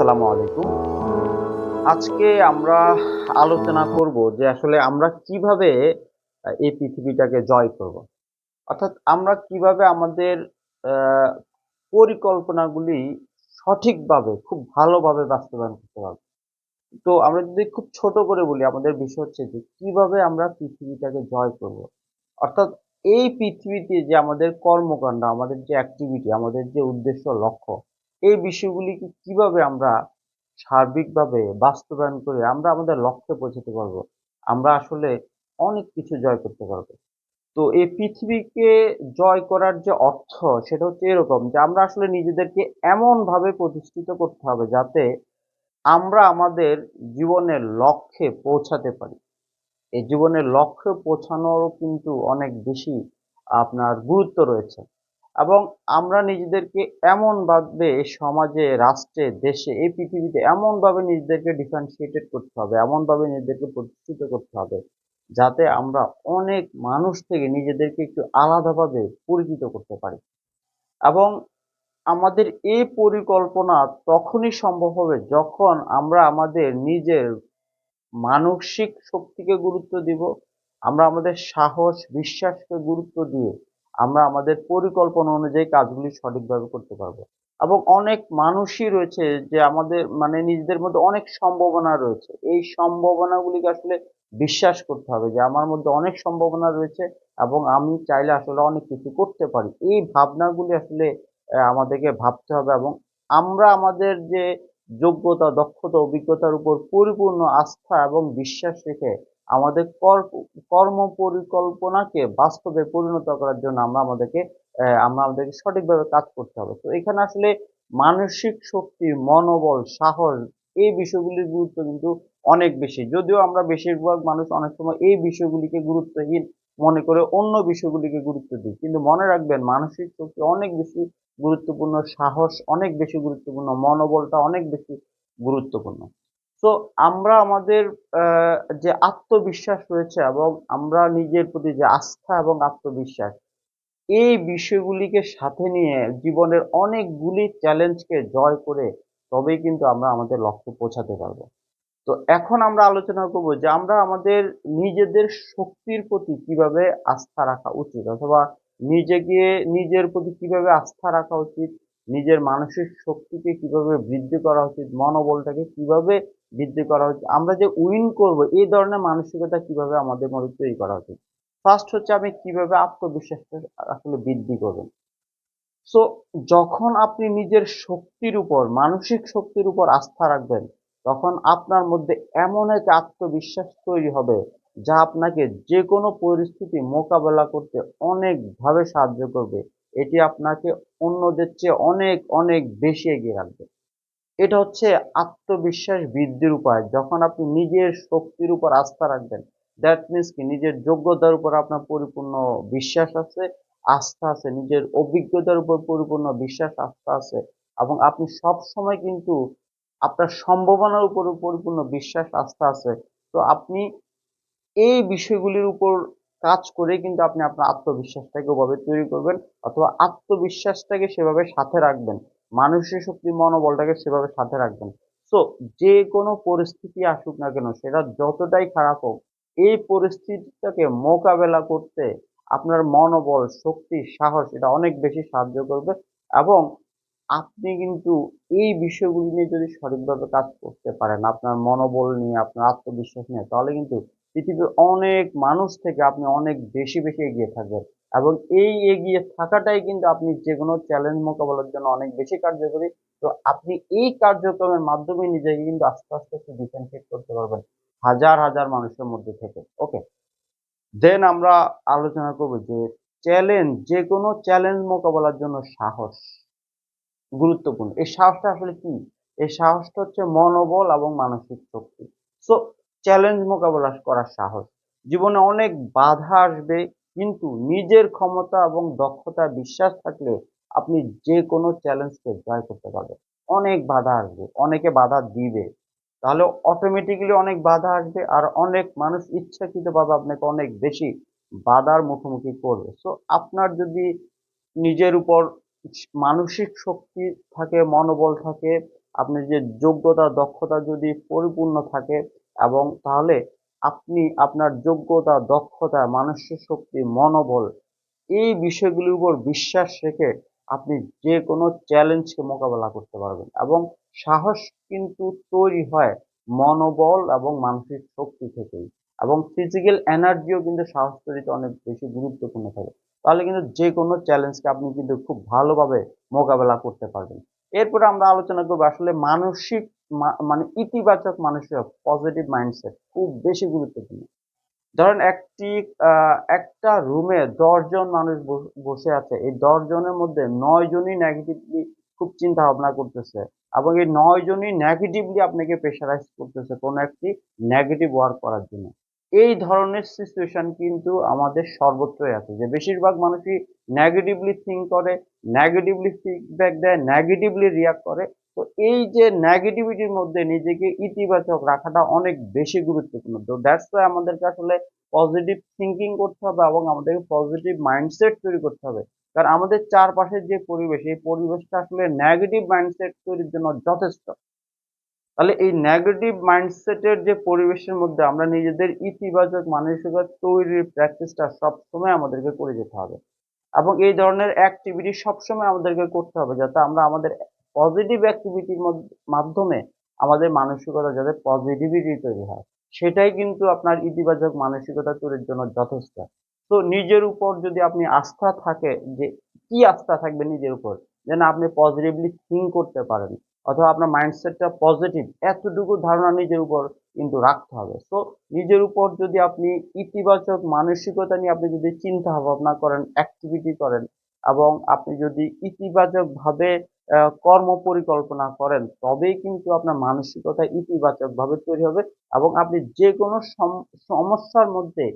আসসালামু আলাইকুম। আজকে আমরা আলোচনা করব যে আসলে আমরা কিভাবে এই পৃথিবীটাকে জয় করব। অর্থাৎ আমরা কিভাবে আমাদের আ পরিকল্পনাগুলি সঠিকভাবে খুব ভালোভাবে বাস্তবায়ন করতে পারব। তো আমরা যদি খুব ছোট করে বলি আমাদের বিষয় হচ্ছে যে কিভাবে আমরা পৃথিবীটাকে জয় করব। অর্থাৎ এই পৃথিবীতে যে আমাদের কর্মকাণ্ড, আমাদের যে অ্যাক্টিভিটি, আমাদের যে উদ্দেশ্য, লক্ষ্য, এই বিষয়গুলিকে কিভাবে আমরা সার্বিকভাবে বাস্তবায়ন করে আমরা আমাদের লক্ষ্যে পৌঁছাতে পারবো। আমরা আসলে অনেক কিছু জয় করতে পারবো। তো এই পৃথিবীকে জয় করার যে অর্থ সেটা হচ্ছে এরকম যে আমরা আসলে নিজেদেরকে এমনভাবে প্রতিষ্ঠিত করতে হবে যাতে আমরা আমাদের জীবনের লক্ষ্যে পৌঁছাতে পারি। এই জীবনের লক্ষ্যে পৌঁছানোরও কিন্তু অনেক বেশি আপনার গুরুত্ব রয়েছে। এবং আমরা নিজেদেরকে এমনভাবে সমাজে, রাষ্ট্রে, দেশে, এই পৃথিবীতে এমনভাবে নিজেদেরকে differentiated করতে হবে, এমনভাবে নিজেদেরকে প্রতিষ্ঠিত করতে হবে, যাতে আমরা অনেক মানুষ থেকে নিজেদেরকে একটু আলাদাভাবে পরিচিত করতে পারি। এবং আমাদের এই পরিকল্পনা তখনই সম্ভব হবে যখন আমরা আমাদের নিজের মানসিক শক্তিকে গুরুত্ব দিব। আমরা আমাদের সাহস, বিশ্বাসকে গুরুত্ব দিয়ে আমরা আমাদের পরিকল্পনা অনুযায়ী কাজগুলি সঠিকভাবে করতে পারবো। এবং অনেক মানুষই রয়েছে যে আমাদের মানে নিজেদের মধ্যে অনেক সম্ভাবনা রয়েছে। এই সম্ভাবনাগুলিকে আসলে বিশ্বাস করতে হবে যে আমার মধ্যে অনেক সম্ভাবনা রয়েছে এবং আমি চাইলে আসলে অনেক কিছু করতে পারি। এই ভাবনাগুলি আসলে আমাদেরকে ভাবতে হবে এবং আমরা আমাদের যে যোগ্যতা, দক্ষতা, অভিজ্ঞতার উপর পরিপূর্ণ আস্থা এবং বিশ্বাস রেখে আমাদের কর্ম পরিকল্পনাকে বাস্তবে পরিণত করার জন্য আমরা আমাদেরকে সঠিকভাবে কাজ করতে হবে। তো এখানে আসলে মানসিক শক্তি, মনোবল, সাহস এই বিষয়গুলির গুরুত্ব কিন্তু অনেক বেশি। যদিও আমরা বেশিরভাগ মানুষ অনেক সময় এই বিষয়গুলিকে গুরুত্বহীন মনে করে অন্য বিষয়গুলিকে গুরুত্ব দিই। কিন্তু মনে রাখবেন মানসিক শক্তি অনেক বেশি গুরুত্বপূর্ণ, সাহস অনেক বেশি গুরুত্বপূর্ণ, মনোবলটা অনেক বেশি গুরুত্বপূর্ণ। তো আমরা আমাদের যে আত্মবিশ্বাস রয়েছে এবং আমরা নিজের প্রতি যে আস্থা এবং আত্মবিশ্বাস, এই বিষয়গুলিকে সাথে নিয়ে জীবনের অনেকগুলি চ্যালেঞ্জকে জয় করে তবেই কিন্তু আমরা আমাদের লক্ষ্যে পৌঁছাতে পারবো। তো এখন আমরা আলোচনা করব যে আমরা আমাদের নিজেদের শক্তির প্রতি কিভাবে আস্থা রাখা উচিত অথবা নিজেকে নিজের প্রতি কিভাবে আস্থা রাখা উচিত, নিজের মানসিক শক্তিকে কিভাবে বৃদ্ধি করা উচিত, মনোবলটাকে কিভাবে বৃদ্ধি করা উচিত, আমরা যে উইন করব এই ধরনের মানসিকতা কিভাবে আমাদের মধ্যে তৈরি করা উচিত। ফার্স্ট হচ্ছে আমি কিভাবে আত্মবিশ্বাসটা আসলে বৃদ্ধি করবেন। সো যখন আপনি নিজের শক্তির উপর, মানসিক শক্তির উপর আস্থা রাখবেন, তখন আপনার মধ্যে এমন এক আত্মবিশ্বাস তৈরি হবে যা আপনাকে যেকোনো পরিস্থিতি মোকাবেলা করতে অনেকভাবে সাহায্য করবে। এটি আপনাকে অন্যদের চেয়ে অনেক অনেক বেশি এগিয়ে রাখবে। এটা হচ্ছে আত্মবিশ্বাস বৃদ্ধির উপায়। যখন আপনি নিজের শক্তির উপর আস্থা রাখবেন, দ্যাট মিন্স কি নিজের যোগ্যতার উপর আপনার পরিপূর্ণ বিশ্বাস আছে, আস্থা আছে, নিজের অভিজ্ঞতার উপর পরিপূর্ণ বিশ্বাস, আস্থা আছে এবং আপনি সবসময় কিন্তু আপনার সম্ভাবনার উপর পরিপূর্ণ বিশ্বাস, আস্থা আছে। তো আপনি এই বিষয়গুলির উপর কাজ করে কিন্তু আপনি আপনার আত্মবিশ্বাসটাকে ওভাবে তৈরি করবেন অথবা আত্মবিশ্বাসটাকে সেভাবে সাথে রাখবেন। মানসিক শক্তি, মনোবলটাকে সেভাবে সাথে রাখবেন। সো যে কোনো পরিস্থিতি আসুক না কেন সেটা যতটাই খারাপ হোক, এই পরিস্থিতিটাকে মোকাবেলা করতে আপনার মনোবল, শক্তি, সাহস এটা অনেক বেশি সাহায্য করবে এবং আপনি কিন্তু এই বিষয়গুলি নিয়ে যদি সঠিকভাবে কাজ করতে পারেন, আপনার মনোবল নিয়ে, আপনার আত্মবিশ্বাস নিয়ে, তাহলে কিন্তু পৃথিবীর অনেক মানুষ থেকে আপনি অনেক বেশি বেশি এগিয়ে থাকবেন এবং এই এগিয়ে থাকাটাই কিন্তু আপনি যে কোনো চ্যালেঞ্জ মোকাবেলার জন্য অনেক বেশি কার্যকরী। তো আপনি এই কার্যক্রমের মাধ্যমে নিজেকে কিন্তু আস্তে আস্তে একটু ডিফারেন্সিয়েট করতে পারবেন হাজার হাজার মানুষের মধ্যে থেকে। ওকে, দেন আমরা আলোচনা করবো যে যে কোনো চ্যালেঞ্জ মোকাবেলার জন্য সাহস গুরুত্বপূর্ণ। এই সাহসটা আসলে কি? এই সাহসটা হচ্ছে মনোবল এবং মানসিক শক্তি। সো চ্যালেঞ্জ মোকাবেলা করার সাহস। জীবনে অনেক বাধা আসবে কিন্তু নিজের ক্ষমতা এবং দক্ষতায় বিশ্বাস থাকলে আপনি যে কোনো চ্যালেঞ্জকে জয় করতে পারবেন। অনেক বাধা আসবে, অনেকে বাধা দিবে। তাহলে অটোমেটিক্যালি অনেক বাধা আসবে আর অনেক মানুষ ইচ্ছাকৃতভাবে আপনাকে অনেক বেশি বাধার মুখোমুখি করবে। সো আপনার যদি নিজের উপর মানসিক শক্তি থাকে, মনোবল থাকে, আপনার যে যোগ্যতা দক্ষতা যদি পরিপূর্ণ থাকে, এবং তাহলে আপনি আপনার যোগ্যতা দক্ষতা মানসিক শক্তি মনোবল এই বিষয়গুলির উপর বিশ্বাস রেখে আপনি যে কোনো চ্যালেঞ্জকে মোকাবেলা করতে পারবেন, এবং সাহস কিন্তু তৈরি হয় মনোবল এবং মানসিক শক্তি থেকেই, এবং ফিজিক্যাল এনার্জিও কিন্তু সাহস তৈরিতে অনেক বেশি গুরুত্বপূর্ণ থাকে। তাহলে কিন্তু যে কোনো চ্যালেঞ্জকে আপনি কিন্তু খুব ভালোভাবে মোকাবেলা করতে পারবেন। এরপরে আমরা আলোচনা করবো আসলে মানসিক মানে ইতিবাচক মানসিক পজিটিভ মাইন্ডসেট খুব বেশি গুরুত্বপূর্ণ। ধরেন একটা রুমে ১০ জন মানুষ বসে আছে, এই ১০ জনের মধ্যে ৯ জনই নেগেটিভলি খুব চিন্তা ভাবনা করতেছে, এবং এই ৯ জনই নেগেটিভলি আপনাকে প্রেশারাইজ করতেছে কোনো একটি নেগেটিভ ওয়ার্ক করার জন্য। এই ধরনের সিচুয়েশন কিন্তু আমাদের সর্বত্রই আছে, যে বেশিরভাগ মানুষই নেগেটিভলি থিঙ্ক করে, নেগেটিভলি ফিডব্যাক দেয়, নেগেটিভলি রিয়াক্ট করে। তো এই যে নেগেটিভিটির মধ্যে নিজেকে ইতিবাচক রাখাটা অনেক বেশি গুরুত্বপূর্ণ। তো দ্যাটস ওয়াই আমাদেরকে আসলে পজিটিভ থিঙ্কিং করতে হবে, এবং আমাদেরকে পজিটিভ মাইন্ডসেট তৈরি করতে হবে। কারণ আমাদের চারপাশের যে পরিবেশ, এই পরিবেশটা আসলে নেগেটিভ মাইন্ডসেট তৈরির জন্য যথেষ্ট। তাহলে এই নেগেটিভ মাইন্ডসেটের যে পরিবেশের মধ্যে আমরা নিজেদের ইতিবাচক মানসিকতা তৈরির প্র্যাকটিসটা সবসময় আমাদেরকে করে যেতে হবে, এবং এই ধরনের অ্যাক্টিভিটি সবসময় আমাদেরকে করতে হবে, যাতে আমরা আমাদের পজিটিভ অ্যাক্টিভিটির মাধ্যমে আমাদের মানসিকতা যাতে পজিটিভিটি তৈরি হয়, সেটাই কিন্তু আপনার ইতিবাচক মানসিকতা তৈরির জন্য যথেষ্ট। তো নিজের উপর যদি আপনি আস্থা থাকে, যে কি আস্থা থাকবে নিজের উপর, যেন আপনি পজিটিভলি থিঙ্ক করতে পারেন, অথবা আপনার মাইন্ডসেটটা পজিটিভ, এতটুকু ধারণা নিজের উপর কিন্তু রাখতে হবে। তো নিজের উপর যদি আপনি ইতিবাচক মানসিকতা নিয়ে আপনি যদি চিন্তা ভাবনা করেন, অ্যাক্টিভিটি করেন, এবং আপনি যদি ইতিবাচক ভাবে কর্ম পরিকল্পনা করেন, তবেই কিন্তু আপনার মানসিকতা ইতিবাচক ভাবে তৈরি হবে, এবং আপনি যে কোনো সমস্যার মধ্যে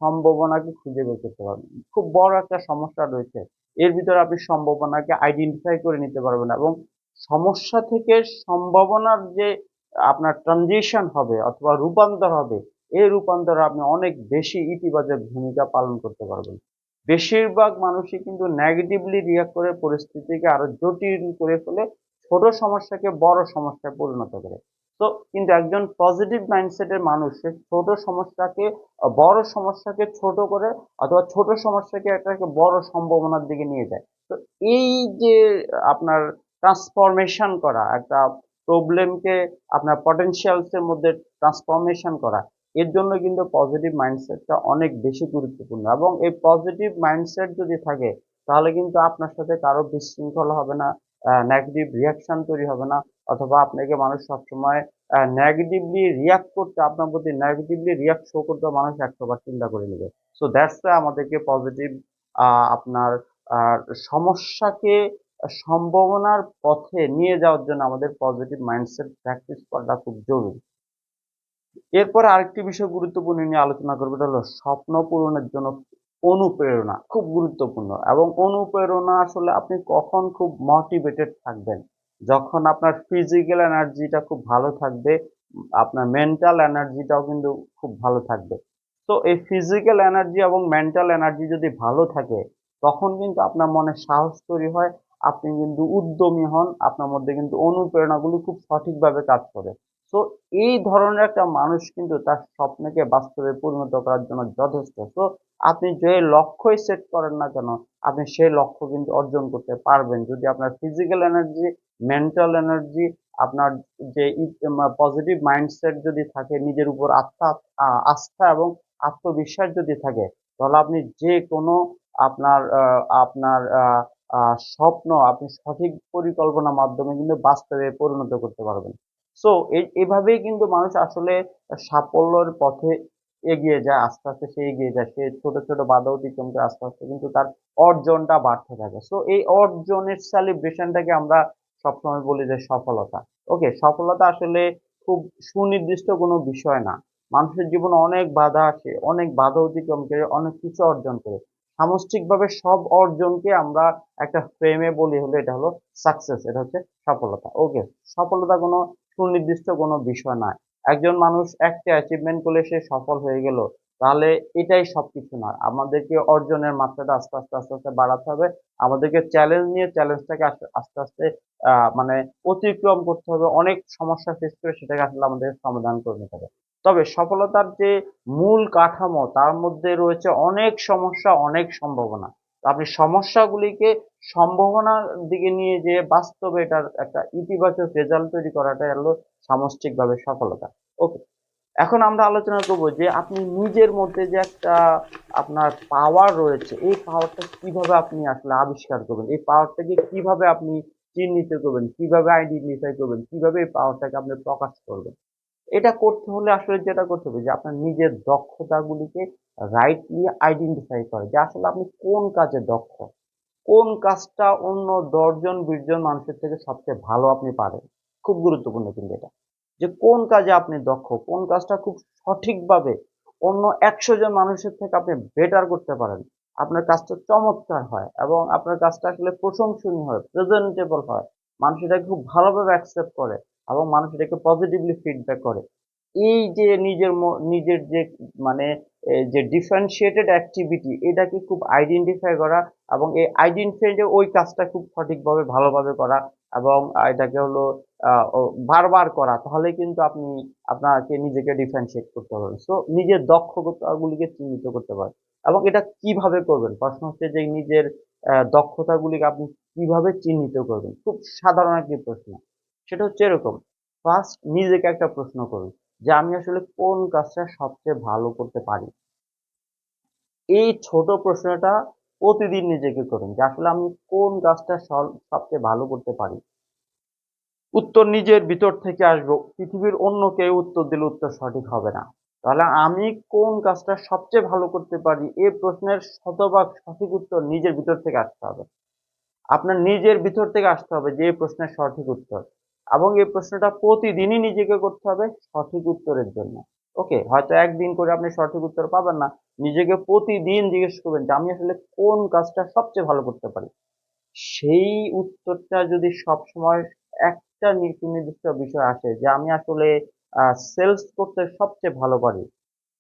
সম্ভাবনাকে খুঁজে বের করতে পারবেন। খুব বড় একটা সমস্যা রয়েছে, এর ভিতরে আপনি সম্ভাবনাকে আইডেন্টিফাই করে নিতে পারবেন, এবং সমস্যা থেকে সম্ভাবনার যে আপনার ট্রানজিশন হবে অথবা রূপান্তর হবে, এই রূপান্তরে আপনি অনেক বেশি ইতিবাচক ভূমিকা পালন করতে পারবেন। বেশিরভাগ মানুষই কিন্তু নেগেটিভলি রিয়াক্ট করে পরিস্থিতিকে আরো জটিল করে ফেলে, ছোট সমস্যাকে বড় সমস্যায় পরিণত করে। তো কিন্তু একজন পজিটিভ মাইন্ডসেটের মানুষ সে ছোট সমস্যাকে বড় সমস্যাকে ছোট করে, অথবা ছোট সমস্যাকে একটা বড় সম্ভাবনার দিকে নিয়ে যায়। তো এই যে আপনার ট্রান্সফরমেশন করা, একটা প্রবলেমকে আপনার পটেনশিয়ালস এর মধ্যে ট্রান্সফরমেশন করা, এর জন্য কিন্তু পজিটিভ মাইন্ডসেটটা অনেক বেশি গুরুত্বপূর্ণ, এবং এই পজিটিভ মাইন্ডসেট যদি থাকে, তাহলে কিন্তু আপনার সাথে কারো বিশৃঙ্খলা হবে না, নেগেটিভ রিয়াকশন তৈরি হবে না, অথবা আপনাকে মানুষ সবসময় নেগেটিভলি রিয়াক্ট করতে, আপনার প্রতি নেগেটিভলি রিয়াক্ট শো করতে মানুষ ১০০ বার চিন্তা করে নেবে। সো দ্যাটস ওয়াই আমাদেরকে পজিটিভ আপনার আহ, সমস্যাকে সম্ভাবনার পথে নিয়ে যাওয়ার জন্য আমাদের পজিটিভ মাইন্ডসেট প্র্যাকটিস করাটা খুব জরুরি। এরপরে আরেকটি বিষয় গুরুত্বপূর্ণ নিয়ে আলোচনা করবো, এটা হলো স্বপ্ন পূরণের জন্য অনুপ্রেরণা খুব গুরুত্বপূর্ণ। এবং অনুপ্রেরণা আসলে আপনি কখন খুব মোটিভেটেড থাকবেন, যখন আপনার ফিজিক্যাল এনার্জিটা খুব ভালো থাকবে, আপনার মেন্টাল এনার্জিটাও কিন্তু খুব ভালো থাকবে। তো এই ফিজিক্যাল এনার্জি এবং মেন্টাল এনার্জি যদি ভালো থাকে, তখন কিন্তু আপনার মনে সাহস তৈরি হয়, আপনি কিন্তু উদ্যমী হন, আপনার মধ্যে কিন্তু অনুপ্রেরণাগুলি খুব সঠিকভাবে কাজ করে। তো এই ধরনের একটা মানুষ কিন্তু তার স্বপ্নকে বাস্তবে পরিণত করার জন্য যথেষ্ট। তো আপনি যে লক্ষ্যই সেট করেন না কেন, আপনি সেই লক্ষ্য কিন্তু অর্জন করতে পারবেন, যদি আপনার ফিজিক্যাল এনার্জি, মেন্টাল এনার্জি, আপনার যে পজিটিভ মাইন্ডসেট যদি থাকে, নিজের উপর আস্থা এবং আত্মবিশ্বাস যদি থাকে, তাহলে আপনি যে কোনো আপনার স্বপ্ন আপনি সঠিক পরিকল্পনার মাধ্যমে কিন্তু বাস্তবে পরিণত করতে পারবেন। সো এভাবেই কিন্তু মানুষ আসলে সাফল্যের পথে এগিয়ে যায়, আস্তে আস্তে সে এগিয়ে যায়, সে ছোট ছোট বাধা অতিক্রম করে আস্তে আস্তে কিন্তু তার অর্জনটা বাড়তে থাকে। সো এই অর্জনের সেলিব্রেশনটাকে আমরা সবসময় বলি যে সফলতা। ওকে, সফলতা আসলে খুব সুনির্দিষ্ট কোনো বিষয় না। মানুষের জীবনে অনেক বাধা আসে, অনেক বাধা অতিক্রম করে অনেক কিছু অর্জন করে। সামষ্টিকভাবে সব অর্জনকে আমরা একটা ফ্রেমে বলি, হলো এটা হলো সাকসেস, এটা হচ্ছে সফলতা। ওকে, সফলতা কোনো সুনির্দিষ্ট কোনো বিষয় নয়। একজন মানুষ একটা অ্যাচিভমেন্ট করলে সে সফল হয়ে গেল, তাহলে এটাই সবকিছু না। আমাদেরকে অর্জনের মাত্রাটা আস্তে আস্তে বাড়াতে হবে। আমাদেরকে চ্যালেঞ্জ নিয়ে চ্যালেঞ্জটাকে আস্তে আস্তে মানে অতিক্রম করতে হবে, অনেক সমস্যা ফেস করে সেটাকে আসলে আমাদের সমাধান করে নিতে হবে। তবে সফলতার যে মূল কাঠামো তার মধ্যে রয়েছে অনেক সমস্যা, অনেক সম্ভাবনা। তো আপনি সমস্যাগুলিকে সম্ভাবনার দিকে নিয়ে যেয়ে বাস্তবে এটার একটা ইতিবাচক রেজাল্ট তৈরি করাটাই হলো সামষ্টিকভাবে সফলতা। ওকে। এখন আমরা আলোচনা করব যে আপনি নিজের মধ্যে যে একটা আপনার পাওয়ার রয়েছে, এই পাওয়ারটা কিভাবে আপনি আসলে আবিষ্কার করবেন? এই পাওয়ারটাকে কিভাবে আপনি চিহ্নিত করবেন? কিভাবে আইডেন্টিফাই করবেন? কিভাবে এই পাওয়ারটাকে আপনি প্রকাশ করবেন? এটা করতে হলে আসলে যেটা করতে হবে যে আপনার নিজের দক্ষতাগুলিকে রাইটলি আইডেন্টিফাই করা। যে আসলে আপনি কোন কাজে দক্ষ? কোন কাজটা অন্য ১০ জন ২০ জন মানুষের থেকে সবচেয়ে ভালো আপনি পারেন? খুব গুরুত্বপূর্ণ কিন্তু এটা। যে কোন কাজে আপনি দক্ষ, কোন কাজটা খুব সঠিকভাবে অন্য ১০০ জন মানুষের থেকে আপনি বেটার করতে পারেন। আপনার কাজটা চমৎকার হয় এবং আপনার কাজটা আসলে প্রশংসনীয় হয়, প্রেজেন্টেবল হয়। মানুষ এটাকে খুব ভালোভাবে অ্যাকসেপ্ট করে এবং মানুষ এটাকে পজিটিভলি ফিডব্যাক করে। এই যে নিজের যে মানে যে ডিফারেনশিয়েটেড অ্যাক্টিভিটি এটাকে খুব আইডেন্টিফাই করা এবং এই আইডেন্টিফাই যে ওই কাজটা খুব সঠিকভাবে ভালোভাবে করা এবং এটাকে হলো ও বারবার করা তাহলে কিন্তু আপনি আপনাকে নিজেকে ডিফারেনশিয়েট করতে পারবেন। সো নিজের দক্ষতাগুলিকে চিহ্নিত করতে পারেন এবং এটা কিভাবে করবেন? প্রশ্ন হচ্ছে যে নিজের দক্ষতাগুলিকে আপনি কিভাবে চিহ্নিত করবেন? খুব সাধারণ একটি প্রশ্ন। সেটা হচ্ছে এরকম, ফার্স্ট নিজেকে একটা প্রশ্ন করুন যে আমি আসলে কোন কাজটা সবচেয়ে ভালো করতে পারি? এই ছোট প্রশ্নটা প্রতিদিন নিজেকে করুন যে আসলে আমি কোন কাজটা সবচেয়ে ভালো করতে পারি? উত্তর নিজের ভিতর থেকে আসবে। পৃথিবীর অন্য কেউ উত্তর দিলে উত্তর সঠিক হবে না। তাহলে আমি কোন কাজটা সবচেয়ে ভালো করতে পারি? এই প্রশ্নের শতভাগ সঠিক উত্তর নিজের ভিতর থেকে আসতে হবে। আপনার নিজের ভিতর থেকে আসতে হবে যে এই প্রশ্নের সঠিক উত্তর এবং এই প্রশ্নটা প্রতিদিনই নিজেকে করতে হবে সঠিক উত্তরের জন্য। ওকে, হয়তো একদিন করে আপনি সঠিক উত্তর পাবেন না, নিজেকে প্রতিদিন জিজ্ঞেস করবেন যে আমি আসলে কোন কাজটা সবচেয়ে ভালো করতে পারি। সেই উত্তরটা যদি সবসময় একটা সুনির্দিষ্ট বিষয় আসে যে আমি আসলে সেলস করতে সবচেয়ে ভালো পারি,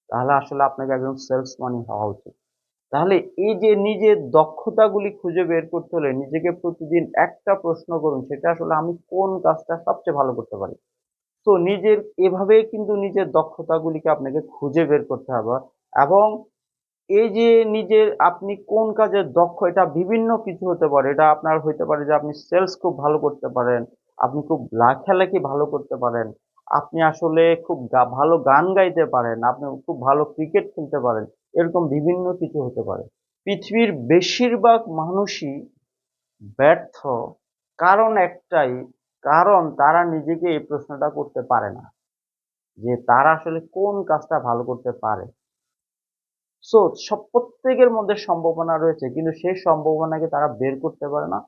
তাহলে আসলে আপনাকে একজন সেলসম্যানই হওয়া উচিত। তাহলে এই যে নিজের দক্ষতাগুলি খুঁজে বের করতে হলে নিজেকে প্রতিদিন একটা প্রশ্ন করুন, সেটা আসলে আমি কোন কাজটা সবচেয়ে ভালো করতে পারি। তো নিজের এভাবেই কিন্তু নিজের দক্ষতাগুলিকে আপনাকে খুঁজে বের করতে হবে এবং এই যে নিজের আপনি কোন কাজে দক্ষ এটা বিভিন্ন কিছু হতে পারে। এটা আপনার হইতে পারে যে আপনি সেলস খুব ভালো করতে পারেন, আপনি খুব লেখালেখি ভালো করতে পারেন, আপনি আসলে খুব ভালো গান গাইতে পারেন, আপনি খুব ভালো ক্রিকেট খেলতে পারেন। এরকম বিভিন্ন কিছু হতে পারে। পৃথিবীর বেশিরভাগ মানুষই ব্যর্থ কারণ একটাই, কারণ তারা নিজেকে এই প্রশ্নটা করতে পারে না যে তারা আসলে কোন কাজটা ভালো করতে পারে। সো প্রত্যেকের মধ্যে সম্ভাবনা রয়েছে কিন্তু সেই সম্ভাবনাকে তারা বের করতে পারে না,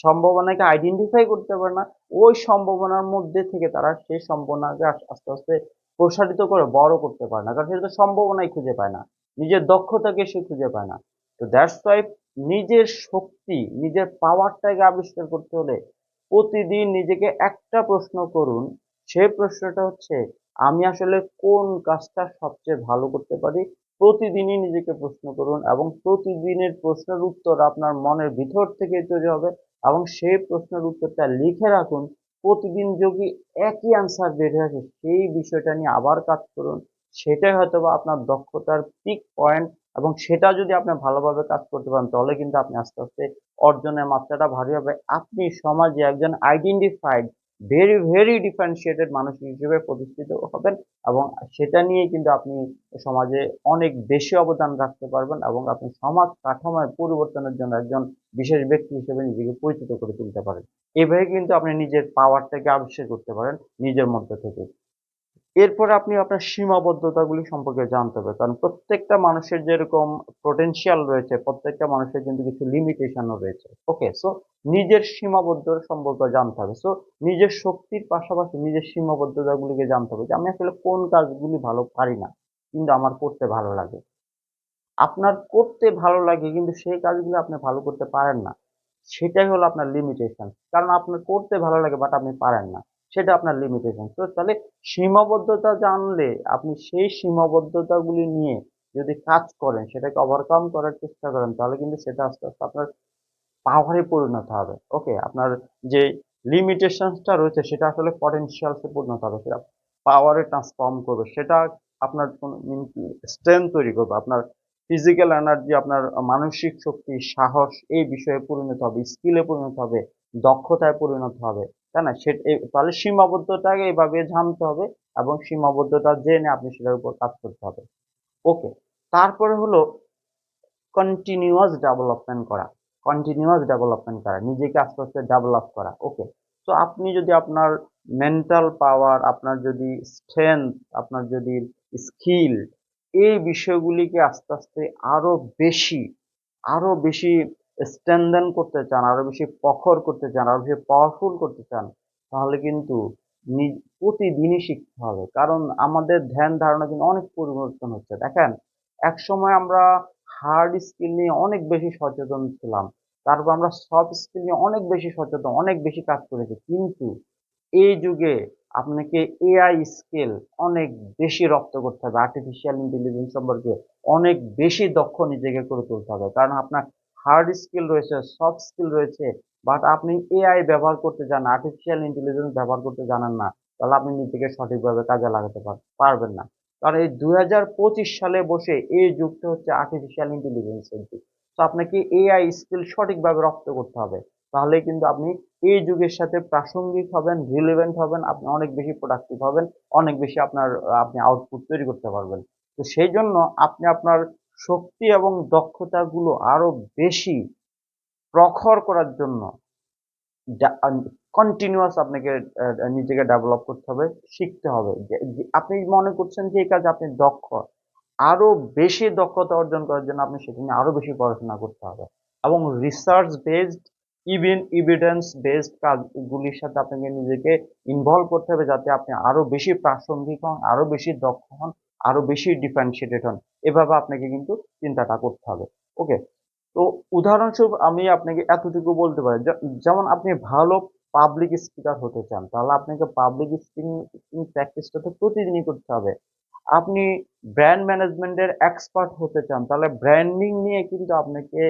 সম্ভাবনাকে আইডেন্টিফাই করতে পারে না। ওই সম্ভাবনার মধ্যে থেকে তারা সেই সম্ভাবনাকে আস্তে আস্তে প্রসারিত করে বড় করতে পারে না, কারণ সে তো সম্ভাবনাই খুঁজে পায় না, নিজের দক্ষতাকে সে খুঁজে পায় না। তো দ্যাটস ওয়াই নিজের শক্তি, নিজের পাওয়ারটাকে আবিষ্কার করতে হলে প্রতিদিন নিজেকে একটা প্রশ্ন করুন। সেই প্রশ্নটা হচ্ছে আমি আসলে কোন কাজটা সবচেয়ে ভালো করতে পারি। প্রতিদিনই নিজেকে প্রশ্ন করুন এবং প্রতিদিনের প্রশ্নের উত্তর আপনার মনের ভিতর থেকে তৈরি হবে এবং সেই প্রশ্নের উত্তরটা লিখে রাখুন। প্রতিদিন যদি একই অ্যান্সার বের হয়ে আসে সেই বিষয়টা নিয়ে আবার কাজ করুন। সেটাই হয়তোবা আপনার দক্ষতার পিক পয়েন্ট এবং সেটা যদি আপনি ভালোভাবে কাজ করতে পারেন তাহলে কিন্তু আপনি আস্তে আস্তে অর্জনের মাত্রাটা ভারী হবে। আপনি সমাজে একজন আইডেন্টিফাইড ভেরি ভেরি ডিফারেন্সিয়েটেড মানুষ হিসেবে প্রতিষ্ঠিত হবেন এবং সেটা নিয়েই কিন্তু আপনি সমাজে অনেক বেশি অবদান রাখতে পারবেন এবং আপনি সমাজ কাঠামোয় পরিবর্তনের জন্য একজন বিশেষ ব্যক্তি হিসেবে নিজেকে পরিচিত করে তুলতে পারেন। এভাবে কিন্তু আপনি নিজের পাওয়ারটাকে আবিষ্কার করতে পারেন নিজের মধ্যে থেকে। এরপরে আপনি আপনার সীমাবদ্ধতাগুলি সম্পর্কে জানতে হবে। কারণ প্রত্যেকটা মানুষের যেরকম potential রয়েছে, প্রত্যেকটা মানুষের কিন্তু কিছু limitation ও রয়েছে। ওকে? সো নিজের সীমাবদ্ধতা সম্পর্কে জানতে হবে। সো নিজের শক্তির পাশাপাশি নিজের সীমাবদ্ধতাগুলিকে জানতে হবে যে আমি আসলে কোন কাজগুলি ভালো পারি না, কিন্তু আমার করতে ভালো লাগে। আপনার করতে ভালো লাগে কিন্তু সেই কাজগুলো আপনি ভালো করতে পারেন না। সেটাই হলো আপনার লিমিটেশন। কারণ আপনার করতে ভালো লাগে বাট আপনি পারেন না। সেটা আপনার লিমিটেশন। তো তাহলে সীমাবদ্ধতা জানলে আপনি সেই সীমাবদ্ধতাগুলি নিয়ে যদি কাজ করেন, সেটাকে ওভারকাম করার চেষ্টা করেন তাহলে কিন্তু সেটা আস্তে আস্তে আপনার পাওয়ারে পরিণত হবে। ওকে? আপনার যে লিমিটেশনসটা রয়েছে সেটা আসলে পটেনশিয়ালসে পরিণত হবে, সেটা পাওয়ারে ট্রান্সফর্ম করবে, সেটা আপনার কোন স্ট্রেংথ তৈরি করবে, আপনার ফিজিক্যাল এনার্জি, আপনার মানসিক শক্তি, সাহস এই বিষয়ে পরিণত হবে, স্কিলে পরিণত হবে, দক্ষতায় পরিণত হবে, তাই না? তাহলে সীমাবদ্ধতাকে এভাবে জানতে হবে এবং সীমাবদ্ধতা জেনে আপনি সেটার উপর কাজ করতে হবে। ওকে, তারপরে হলো কন্টিনিউয়াস ডেভেলপমেন্ট করা, নিজেকে আস্তে আস্তে ডেভেলপ করা। ওকে, তো আপনি যদি আপনার মেন্টাল পাওয়ার, আপনার যদি স্ট্রেংথ, আপনার যদি স্কিল, এই বিষয়গুলিকে আস্তে আস্তে আরো বেশি আরো বেশি স্ট্রেনদেন করতে চান, আরো বেশি প্রখর করতে চান, আরো বেশি পাওয়ারফুল করতে চান, তাহলে কিন্তু প্রতিদিনই শিখতে হবে। কারণ আমাদের ধ্যান ধারণা কিন্তু অনেক পরিবর্তন হচ্ছে। দেখেন, একসময় আমরা হার্ড স্কিল নিয়ে অনেক বেশি সচেতন ছিলাম, তারপর আমরা সফট স্কিল নিয়ে অনেক বেশি সচেতন, অনেক বেশি কাজ করেছি, কিন্তু এই যুগে আপনাকে এআই স্কিল অনেক বেশি রপ্ত করতে হবে, আর্টিফিশিয়াল ইন্টেলিজেন্স সম্পর্কে অনেক বেশি দক্ষ নিজেকে করে তুলতে হবে। কারণ আপনার হার্ড স্কিল রয়েছে, সফট স্কিল রয়েছে, বাট আপনি এআই ব্যবহার করতে জানেন, আর্টিফিশিয়াল ইন্টেলিজেন্স ব্যবহার করতে জানেন না, তাহলে আপনি নিজেকে সঠিকভাবে কাজে লাগাতে পারবেন না। কারণ এই 2025 সালে বসে এই যুগটা হচ্ছে আর্টিফিশিয়াল ইন্টেলিজেন্সের যুগ। তো আপনাকে এআই স্কিল সঠিকভাবে রপ্ত করতে হবে, তাহলে কিন্তু আপনি এই যুগের সাথে প্রাসঙ্গিক হবেন, রিলেভেন্ট হবেন, আপনি অনেক বেশি প্রোডাক্টিভ হবেন, অনেক বেশি আপনি আউটপুট তৈরি করতে পারবেন। তো সেই জন্য আপনি আপনার শক্তি এবং দক্ষতাগুলো আরো বেশি প্রখর করার জন্য কন্টিনিউয়াস আপনাকে নিজেকে ডেভেলপ করতে হবে, শিখতে হবে। যে আপনি মনে করছেন যে এই কাজে আপনি দক্ষ, আরো বেশি দক্ষতা অর্জন করার জন্য আপনি সেটা নিয়ে আরো বেশি পড়াশোনা করতে হবে এবং research based, even evidence based কাজগুলির সাথে আপনাকে নিজেকে ইনভলভ করতে হবে, যাতে আপনি আরো বেশি প্রাসঙ্গিক হন, আরো বেশি দক্ষ হন, আরো বেশি ডিফারেন্সিয়েটেড হন। এভাবে আপনাকে কিন্তু চিন্তাটা করতে হবে। ওকে, তো উদাহরণস্বরূপ আমি আপনাকে এতটুকু বলতে পারি, যেমন আপনি ভালো পাবলিক স্পিকার হতে চান, তাহলে আপনাকে পাবলিক স্পিকিং প্র্যাকটিসটা তো প্রতিদিনই করতে হবে। আপনি ব্র্যান্ড ম্যানেজমেন্টের এক্সপার্ট হতে চান, তাহলে ব্র্যান্ডিং নিয়ে কিন্তু আপনাকে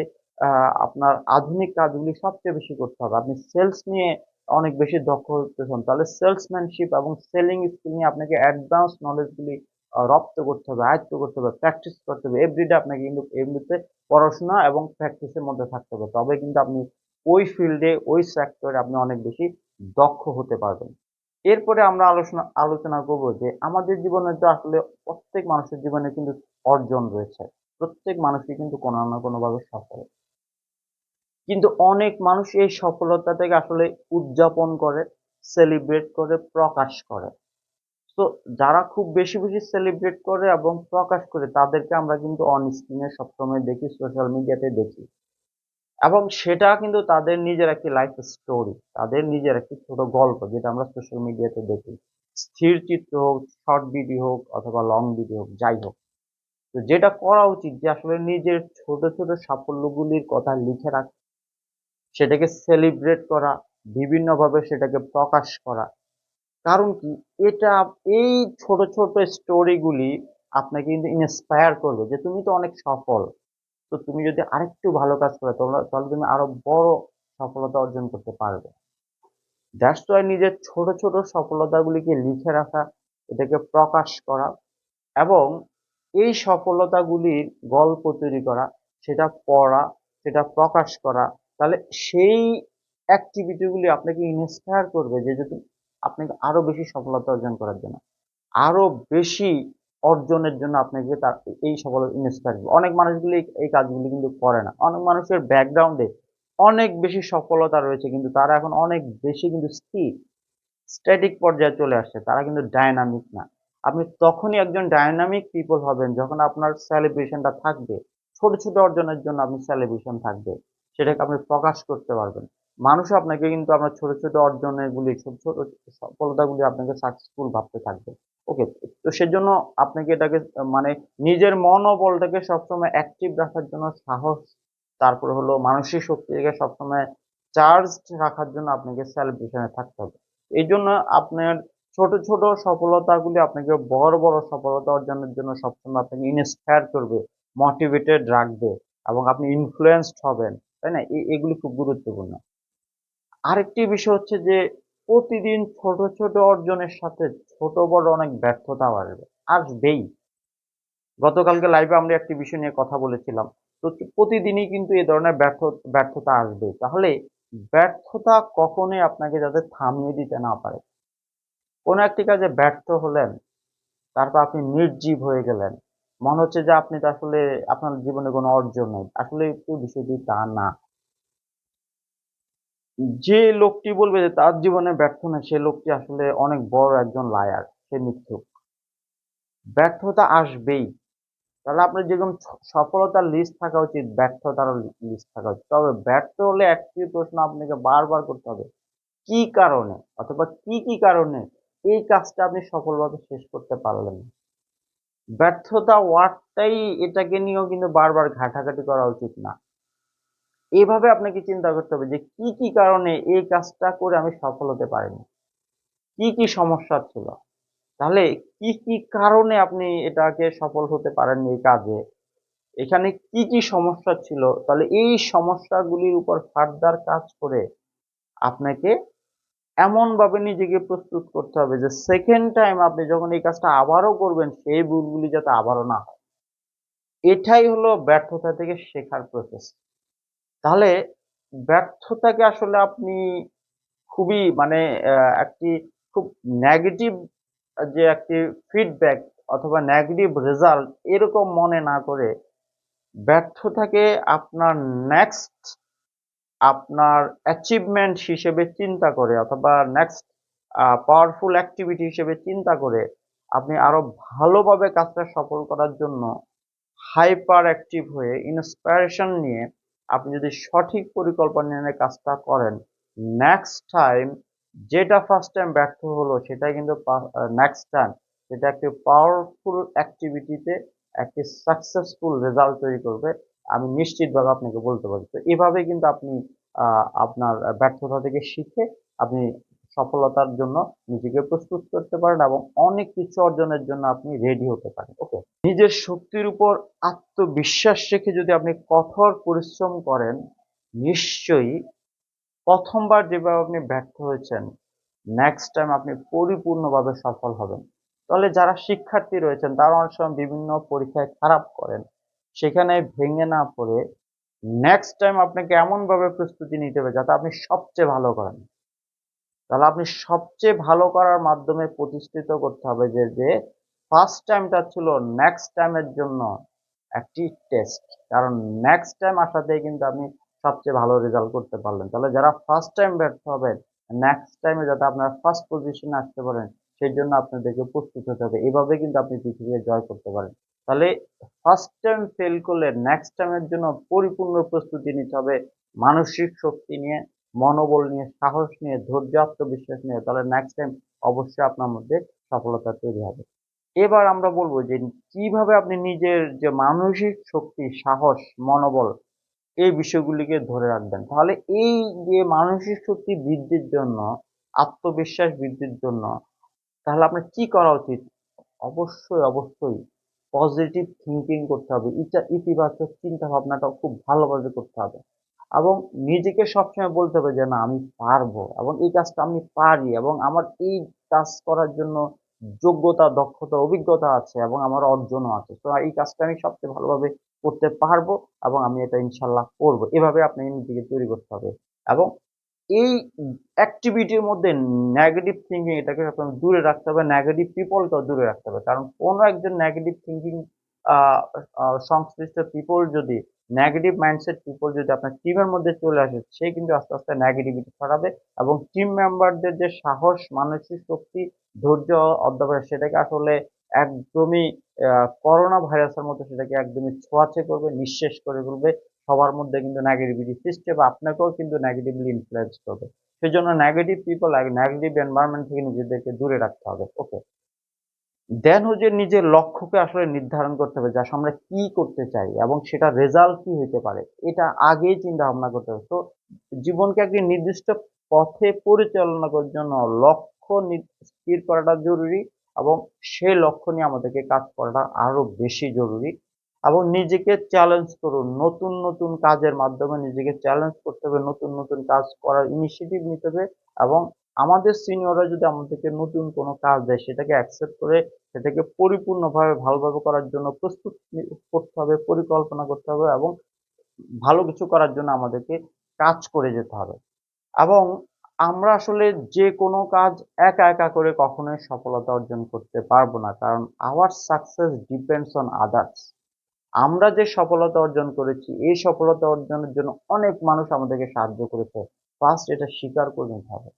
আপনার আধুনিক কাজগুলি সবচেয়ে বেশি করতে হবে। আপনি সেলস নিয়ে অনেক বেশি দক্ষ হতে চান, তাহলে সেলসম্যানশিপ এবং সেলিং স্কিল নিয়ে আপনাকে অ্যাডভান্স নলেজগুলি রপ্ত করতে হবে, আয়ত্ত করতে হবে, প্র্যাকটিস করতে হবে। এভরিডে আপনাকে কিন্তু এমনিতে পড়াশোনা এবং প্র্যাকটিসের মধ্যে থাকতে হবে, তবে কিন্তু আপনি ওই ফিল্ডে, ওই সেক্টরে আপনি অনেক বেশি দক্ষ হতে পারবেন। এরপরে আমরা আলোচনা করব যে আমাদের জীবনে তো আসলে প্রত্যেক মানুষের জীবনে কিন্তু অর্জন রয়েছে, প্রত্যেক মানুষই কিন্তু কোনো না কোনো ভাবে সফল, কিন্তু অনেক মানুষ এই সফলতাটাকে আসলে উদযাপন করে, সেলিব্রেট করে, প্রকাশ করে। তো যারা খুব বেশি বেশি সেলিব্রেট করে এবং প্রকাশ করে তাদেরকে আমরা কিন্তু অন স্ক্রিনে সবসময় দেখি, সোশ্যাল মিডিয়াতে দেখি, এবং সেটা কিন্তু তাদের নিজের একটি লাইফ স্টোরি, তাদের নিজের একটি ছোট গল্প, যেটা আমরা সোশ্যাল মিডিয়াতে দেখি। স্থির চিত্র হোক, শর্ট ভিডিও হোক, অথবা লং ভিডিও হোক, যাই হোক, তো যেটা করা উচিত যে আসলে নিজের ছোট ছোট সাফল্যগুলির কথা লিখে রাখা, সেটাকে সেলিব্রেট করা, বিভিন্নভাবে সেটাকে প্রকাশ করা। কারণ কি, এটা, এই ছোট ছোট স্টোরিগুলি আপনাকে কিন্তু ইন্সপায়ার করবে যে তুমি তো অনেক সফল, তো তুমি যদি আরেকটু ভালো কাজ করো তাহলে তুমি আরো বড় সফলতা অর্জন করতে পারবে। দ্যাটস ওয়াই নিজের ছোট ছোট সফলতাগুলিকে লিখে রাখা, এটাকে প্রকাশ করা এবং এই সফলতাগুলির গল্প তৈরি করা, সেটা পড়া, সেটা প্রকাশ করা, তাহলে সেই অ্যাক্টিভিটিগুলি আপনাকে ইন্সপায়ার করবে যে যদি আপনাকে আরো বেশি সফলতা অর্জন করার জন্য, আরো বেশি অর্জনের জন্য আপনাকে তার এই সকল ইন্সপায়ার করবে। অনেক মানুষগুলি এই কাজগুলি কিন্তু করে না, অনেক মানুষের ব্যাকগ্রাউন্ডে অনেক বেশি সফলতা রয়েছে, কিন্তু তারা এখন অনেক বেশি কিন্তু স্ট্যাটিক পর্যায়ে চলে আসছে, তারা কিন্তু ডায়নামিক না। আপনি তখনই একজন ডায়নামিক পিপল হবেন যখন আপনার সেলিব্রেশনটা থাকবে, ছোট ছোট অর্জনের জন্য আপনি সেলিব্রেশন থাকবে, সেটাকে আপনি প্রকাশ করতে পারবেন। মানুষ আপনাকে কিন্তু আপনার ছোট ছোট অর্জনের গুলি, ছোট ছোট সফলতাগুলি আপনাকে সাকসেসফুল ভাবতে থাকবে। ওকে, তো সেজন্য আপনাকে এটাকে মানে নিজের মনোবলটাকে সবসময় অ্যাক্টিভ রাখার জন্য সাহস, তারপরে হলো মানসিক শক্তিকে সবসময় চার্জ রাখার জন্য আপনাকে সেলিব্রেশনে থাকতে হবে। এই জন্য আপনার ছোট ছোট সফলতাগুলি আপনাকে বড় বড় সফলতা অর্জনের জন্য সবসময় আপনাকে ইন্সপায়ার করবে, মোটিভেটেড রাখবে এবং আপনি ইনফ্লুয়েন্সড হবেন, তাই না? এগুলি খুব গুরুত্বপূর্ণ। আরেকটি বিষয় হচ্ছে যে প্রতিদিন ছোট, ছোট অর্জনের সাথে ছোট বড় অনেক ব্যর্থতাও আসবে। আসবেই। গতকালকে লাইভে আমরা একটি বিষয় নিয়ে কথা বলেছিলাম। তো প্রতিদিনই কিন্তু এ ধরনের ব্যর্থতা আসবেই। তাহলে ব্যর্থতা কখনোই আপনাকে যাতে থামিয়ে দিতে না পারে। কোন একটি কাজে ব্যর্থ হলেন, তারপর আপনি নির্জীব হয়ে গেলেন। মনে হচ্ছে যে আপনি তো আসলে আপনার জীবনে কোনো অর্জন নেই। আসলে একটু বিষয়টি তা না। যে লোকটি বলবে যে তার জীবনে ব্যর্থ না, সে লোকটি আসলে অনেক বড় একজন লায়ার। সে মিথ্যুক। ব্যর্থতা আসবেই। তাহলে আপনার যেরকম সফলতার লিস্ট থাকা উচিত, ব্যর্থতারও লিস্ট থাকা উচিত। তবে ব্যর্থ হলে একটি প্রশ্ন আপনাকে বারবার করতে হবে। কি কারণে? অথবা কি কারণে এই কাজটা আপনি সফলভাবে শেষ করতে পারলেন না? ব্যর্থতা ওয়ার্ডটাই এটাকে নিয়েও কিন্তু বারবার ঘাটাঘাটি করা উচিত না। এভাবে আপনাকে চিন্তা করতে হবে যে কি কারণে এই কাজটা করে আমি সফল হতে পারিনি? কি সমস্যা ছিল? তাহলে কি কারণে আপনি এটাকে সফল হতে পারেননি এই কাজে? এখানে কি সমস্যা ছিল? তাহলে এই সমস্যাগুলির উপর ফার্দার কাজ করে আপনাকে এমনভাবে নিজেকে প্রস্তুত করতে হবে যে সেকেন্ড টাইম আপনি যখন এই কাজটা আবারও করবেন সেই ভুলগুলি যাতে আবারও না হয়। এটাই হলো ব্যর্থতা থেকে শেখার প্রসেস। তাহলে ব্যর্থতাকে আসলে আপনি খুবই মানে একটি খুব নেগেটিভ যে একটি ফিডব্যাক অথবা নেগেটিভ রেজাল্ট এরকম মনে না করে ব্যর্থতাকে আপনার নেক্সট আপনার অ্যাচিভমেন্ট হিসেবে চিন্তা করে অথবা নেক্সট পাওয়ারফুল অ্যাক্টিভিটি হিসেবে চিন্তা করে আপনি আরো ভালোভাবে কাজটা সফল করার জন্য হাইপার অ্যাক্টিভ হয়ে ইন্সপিরেশন নিয়ে আপনি যদি সঠিক পরিকল্পনা নিয়ে কাজটা করেন, নেক্সট টাইম যেটা ফার্স্ট টাইম ব্যর্থ হলো সেটাই কিন্তু নেক্সট টাইম সেটা একটি পাওয়ারফুল অ্যাক্টিভিটিতে একটি সাকসেসফুল রেজাল্ট তৈরি করবে। আমি নিশ্চিতভাবে আপনাকে বলতে পারি। তো এভাবে কিন্তু আপনি আপনার ব্যর্থতা থেকে শিখে আপনি সফলতার জন্য নিজেকে প্রস্তুত করতে পারেন এবং অনেক কিছু অর্জনের জন্য আপনি রেডি হতে পারেন। ওকে। নিজের শক্তির উপর আত্মবিশ্বাস রেখে যদি আপনি কঠোর পরিশ্রম করেন, নিশ্চয়ই প্রথমবার যেভাবে আপনি ব্যর্থ হয়েছেন, নেক্সট টাইম আপনি পরিপূর্ণভাবে সফল হবেন। তাহলে যারা শিক্ষার্থী রয়েছেন তারা অনেক সময় বিভিন্ন পরীক্ষায় খারাপ করেন। সেখানে ভেঙে না পড়ে নেক্সট টাইম আপনাকে এমনভাবে প্রস্তুতি নিতে হবে যাতে আপনি সবচেয়ে ভালো করেন। তাহলে আপনি সবচেয়ে ভালো করার মাধ্যমে প্রতিষ্ঠিত করতে হবে যে ফার্স্ট টাইমটা ছিল নেক্সট টাইমের জন্য একটি টেস্ট। কারণ নেক্সট টাইম আসাতেই কিন্তু আপনি সবচেয়ে ভালো রেজাল্ট করতে পারলেন। তাহলে যারা ফার্স্ট টাইম ব্যর্থ হবেন, নেক্সট টাইমে যাতে আপনারা ফার্স্ট পজিশনে আসতে পারেন সেই জন্য আপনাদেরকে প্রস্তুত হতে হবে। এভাবে কিন্তু আপনি পৃথিবীকে জয় করতে পারেন। তাহলে ফার্স্ট টাইম ফেল করলে নেক্সট টাইমের জন্য পরিপূর্ণ প্রস্তুতি নিতে হবে, মানসিক শক্তি নিয়ে, মনোবল নিয়ে, সাহস নিয়ে, ধৈর্য, আত্মবিশ্বাস নিয়ে। তাহলে নেক্সট টাইম অবশ্যই আপনার মধ্যে সফলতা তৈরি হবে। এবার আমরা বলবো যে কিভাবে আপনি নিজের যে মানসিক শক্তি, সাহস, মনোবল এই বিষয়গুলিকে ধরে রাখবেন। তাহলে এই যে মানসিক শক্তি বৃদ্ধির জন্য, আত্মবিশ্বাস বৃদ্ধির জন্য তাহলে আপনার কি করা উচিত? অবশ্যই পজিটিভ থিংকিং করতে হবে। ইতিবাচক চিন্তা ভাবনাটা খুব ভালোভাবে করতে হবে। এবং নিজেকে সবসময় বলতে হবে যে না আমি পারবো এবং এই কাজটা আমি পারি এবং আমার এই কাজ করার জন্য যোগ্যতা, দক্ষতা, অভিজ্ঞতা আছে এবং আমার অর্জনও আছে। তো এই কাজটা আমি সবচেয়ে ভালোভাবে করতে পারবো এবং আমি এটা ইনশাল্লাহ করবো। এভাবে আপনি নিজেকে তৈরি করতে হবে। এবং এই অ্যাক্টিভিটির মধ্যে নেগেটিভ থিঙ্কিং এটাকে আপনার দূরে রাখতে হবে, নেগেটিভ পিপলকেও দূরে রাখতে হবে। কারণ কোনো একজন নেগেটিভ থিঙ্কিং সংশ্লিষ্ট পিপল যদি নেগেটিভ মাইন্ডসেট পিপল যদি আপনার টিমের মধ্যে চলে আসে সে কিন্তু আস্তে আস্তে নেগেটিভিটি ছড়াবে এবং টিম মেম্বারদের যে সাহস, মানসিক শক্তি, ধৈর্য, অধ্যবসায় সেটাকে আসলে একদমই করোনা ভাইরাসের মতো সেটাকে একদমই ছোঁয়াচে করবে, নিঃশেষ করে ফেলবে। সবার মধ্যে কিন্তু নেগেটিভিটি সৃষ্টি হবে, আপনাকেও কিন্তু নেগেটিভলি ইনফ্লুয়েন্স করবে। সেজন্য নেগেটিভ পিপল আর নেগেটিভ এনভায়রনমেন্ট থেকে নিজেদেরকে দূরে রাখতে হবে। ওকে। দেন হচ্ছে নিজের লক্ষ্যকে আসলে নির্ধারণ করতে হবে যে আসলে আমরা কি করতে চাই এবং সেটা রেজাল্ট কি হইতে পারে এটা আগেই চিন্তা ভাবনা করতে হবে। তো জীবনকে একটি নির্দিষ্ট পথে পরিচালনা করার জন্য লক্ষ্য স্থির করাটা জরুরি এবং সেই লক্ষ্য নিয়ে আমাদেরকে কাজ করাটা আরো বেশি জরুরি। এবং নিজেকে চ্যালেঞ্জ করুন। নতুন, নতুন কাজের মাধ্যমে নিজেকে চ্যালেঞ্জ করতে হবে, নতুন, নতুন কাজ করার ইনিশিয়েটিভ নিতে হবে এবং আমাদের সিনিয়ররা যদি আমাদেরকে নতুন কোনো কাজ দেয় সেটাকে অ্যাকসেপ্ট করে সেটাকে পরিপূর্ণভাবে ভালোভাবে করার জন্য প্রস্তুত করতে হবে, পরিকল্পনা করতে হবে এবং ভালো কিছু করার জন্য আমাদেরকে কাজ করে যেতে হবে। এবং আমরা আসলে যে কোনো কাজ একা, একা করে কখনোই সফলতা অর্জন করতে পারবো না। কারণ our success depends on others. আমরা যে সফলতা অর্জন করেছি, এই সফলতা অর্জনের জন্য অনেক মানুষ আমাদেরকে সাহায্য করেছে। ফার্স্ট এটা স্বীকার করে নিতে হবে।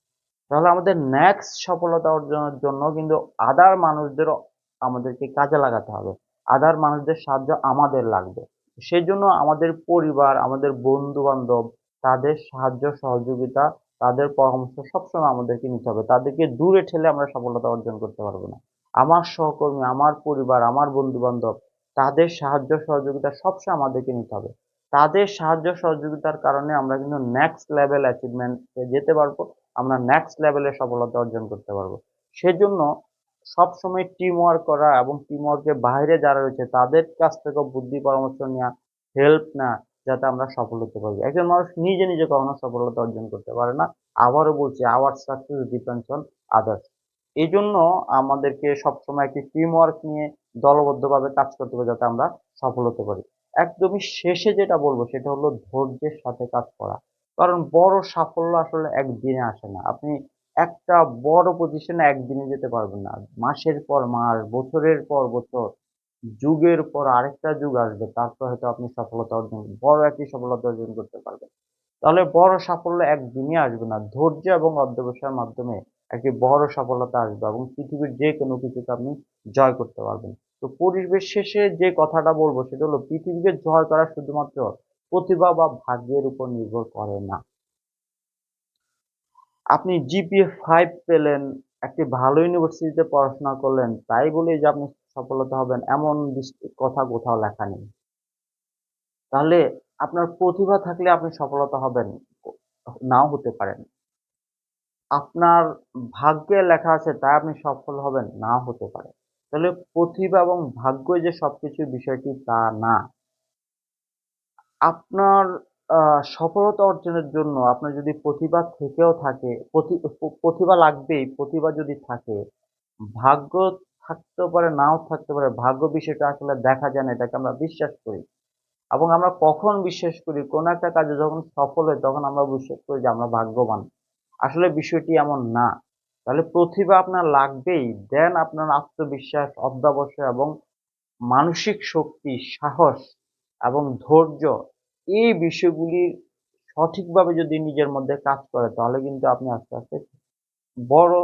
তাহলে আমাদের নেক্সট সফলতা অর্জনের জন্য কিন্তু আদার মানুষদেরও আমাদেরকে কাজে লাগাতে হবে। আদার মানুষদের সাহায্য আমাদের লাগবে। সেজন্য আমাদের পরিবার, আমাদের বন্ধু-বান্ধব তাদের সাহায্য সহযোগিতা, তাদের পরামর্শ সবসময় আমাদেরকে নিতে হবে। তাদেরকে দূরে ঠেলে আমরা সফলতা অর্জন করতে পারবো না। আমার সহকর্মী, আমার পরিবার, আমার বন্ধু-বান্ধব তাদের সাহায্য সহযোগিতা সবসময় আমাদেরকে নিতে হবে। তাদের সাহায্য সহযোগিতার কারণে আমরা কিন্তু নেক্সট লেভেল অ্যাচিভমেন্ট এ যেতে পারবো। আমরা নেক্সট লেভেলে সফলতা অর্জন করতে পারবো। সেজন্য সবসময় টিম ওয়ার্ক করা এবং টিম ওয়ার্কের বাইরে যারা রয়েছে তাদের কাছ থেকেও বুদ্ধি পরামর্শ নেওয়া, হেল্প নেওয়া যাতে আমরা সফল হতে পারি। একজন মানুষ নিজে নিজে কখনো সফলতা অর্জন করতে পারে না। আবারও বলছি hour success depends on others. এই জন্য আমাদেরকে সবসময় একটি টিম ওয়ার্ক নিয়ে দলবদ্ধভাবে কাজ করতে হবে যাতে আমরা সফল হতে পারি। একদমই শেষে যেটা বলবো সেটা হলো ধৈর্যের সাথে কাজ করা। কারণ বড় সাফল্য আসলে একদিনে আসে না। আপনি একটা বড় পজিশনে একদিনে যেতে পারবেন না। মাসের পর মাস, বছরের পর বছর, যুগের পর আরেকটা যুগ আসবে। তারপর হয়তো আপনি সফলতা অর্জন বড় একটি সফলতা অর্জন করতে পারবেন। তাহলে বড় সাফল্য একদিনে আসবে না। ধৈর্য এবং অধ্যবসায়ের মাধ্যমে একটি বড় সফলতা আসবে এবং পৃথিবীর যে কোনো কিছুকে আপনি জয় করতে পারবেন। তো পরিবেশ শেষে যে কথাটা বলবো সেটা হলো পৃথিবীকে জয় করা শুধুমাত্র প্রতিভা বা ভাগ্যের উপর নির্ভর করে না। আপনি জিপিএ 5 পেলেন, একটি ভালো ইউনিভার্সিটিতে পড়াশোনা করলেন, তাই বলেই যে আপনি সফলতা হবেন এমন কথা কোথাও লেখা নেই। তাহলে আপনার প্রতিভা থাকলে আপনি সফলতা হবেন, নাও হতে পারেন। আপনার ভাগ্যে লেখা আছে তাই আপনি সফল হবেন, নাও হতে পারে। তাহলে প্রতিভা এবং ভাগ্যই যে সবকিছুর বিষয়টি তা না। আপনার সফলতা অর্জনের জন্য আপনার যদি প্রতিভা থেকেও থাকে, প্রতিভা লাগবেই। প্রতিভা যদি থাকে, ভাগ্য থাকতেও পারে, নাও থাকতে পারে। ভাগ্য বিষয়টা আসলে দেখা যায় না, এটাকে আমরা বিশ্বাস করি। এবং আমরা কখন বিশ্বাস করি? কোনো একটা কাজে যখন সফল হই তখন আমরা বিশ্বাস করি যে আমরা ভাগ্যবান। আসলে বিষয়টি এমন না। তাহলে প্রতিভা আপনার লাগবেই। দেন আপনার আত্মবিশ্বাস, অধ্যবসায় এবং মানসিক শক্তি, সাহস এবং ধৈর্য এই বিষয়গুলি সঠিকভাবে যদি নিজের মধ্যে কাজ করে তাহলে কিন্তু আপনি আস্তে, আস্তে বড়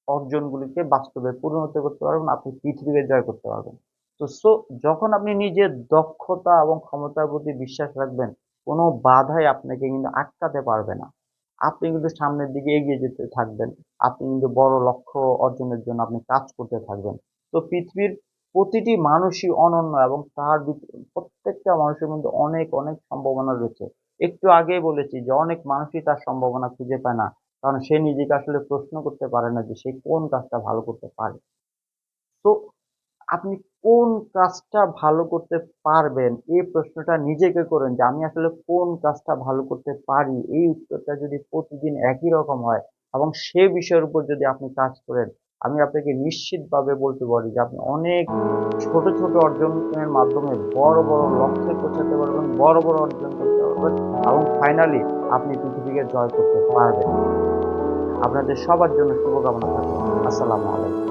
অর্জনগুলিকে বাস্তবে পরিণত করতে পারবেন। আপনি পৃথিবীকে জয় করতে পারবেন। তো যখন আপনি নিজের দক্ষতা এবং ক্ষমতার প্রতি বিশ্বাস রাখবেন, কোনো বাধাই আপনাকে কিন্তু আটকাতে পারবে না। আপনি কিন্তু সামনের দিকে এগিয়ে যেতে থাকবেন। আপনি কিন্তু বড় লক্ষ্য অর্জনের জন্য আপনি কাজ করতে থাকবেন। তো পৃথিবীর প্রতিটি মানুষই অনন্য এবং তার প্রত্যেকটা মানুষের মধ্যে অনেক, অনেক সম্ভাবনা রয়েছে। একটু আগেই বলেছি যে অনেক মানুষই তার সম্ভাবনা খুঁজে পায় না। কারণ সে নিজেকে আসলে প্রশ্ন করতে পারে না যে সে কোন কাজটা ভালো করতে পারে। তো আপনি কোন কাজটা ভালো করতে পারবেন এই প্রশ্নটা নিজেকে করেন যে আমি আসলে কোন কাজটা ভালো করতে পারি। এই উত্তরটা যদি প্রতিদিন একই রকম হয় এবং সে বিষয়ের উপর যদি আপনি কাজ করেন, আমি আপনাকে নিশ্চিতভাবে বলতে পারি যে আপনি অনেক ছোট, ছোট অর্জনের মাধ্যমে বড়, বড় লক্ষ্যে পৌঁছাতে পারবেন, বড়, বড় অর্জন করতে পারবেন এবং ফাইনালি আপনি পৃথিবীকে জয় করতে পারবেন। আপনাদের সবার জন্য শুভকামনা থাকলো। আসসালামু আলাইকুম।